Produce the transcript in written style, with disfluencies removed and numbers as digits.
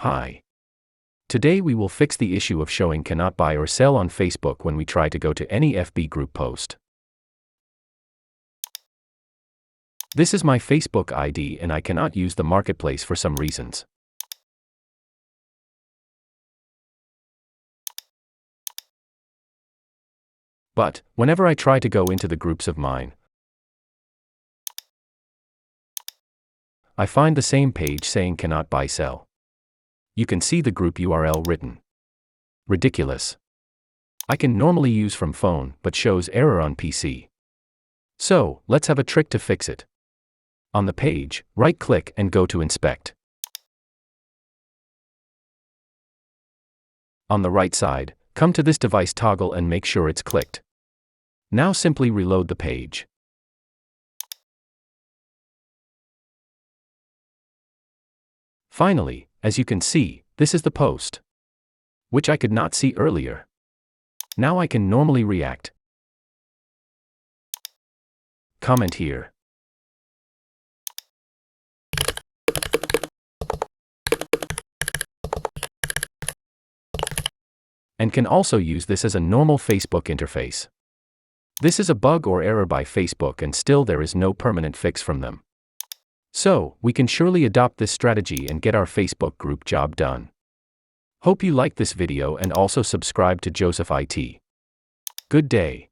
Hi. Today we will fix the issue of showing cannot buy or sell on Facebook when we try to go to any FB group post. This is my Facebook ID and I cannot use the marketplace for some reasons. But, whenever I try to go into the groups of mine, I find the same page saying cannot buy sell. You can see the group URL written. Ridiculous. I can normally use from phone but shows error on PC. So, let's have a trick to fix it. On the page, right-click and go to Inspect. On the right side, come to this device toggle and make sure it's clicked. Now simply reload the page. Finally, as you can see, this is the post, which I could not see earlier. Now I can normally react. Comment here. And can also use this as a normal Facebook interface. This is a bug or error by Facebook and still there is no permanent fix from them. So, we can surely adopt this strategy and get our Facebook group job done. Hope you liked this video and also subscribe to Joseph IT. Good day.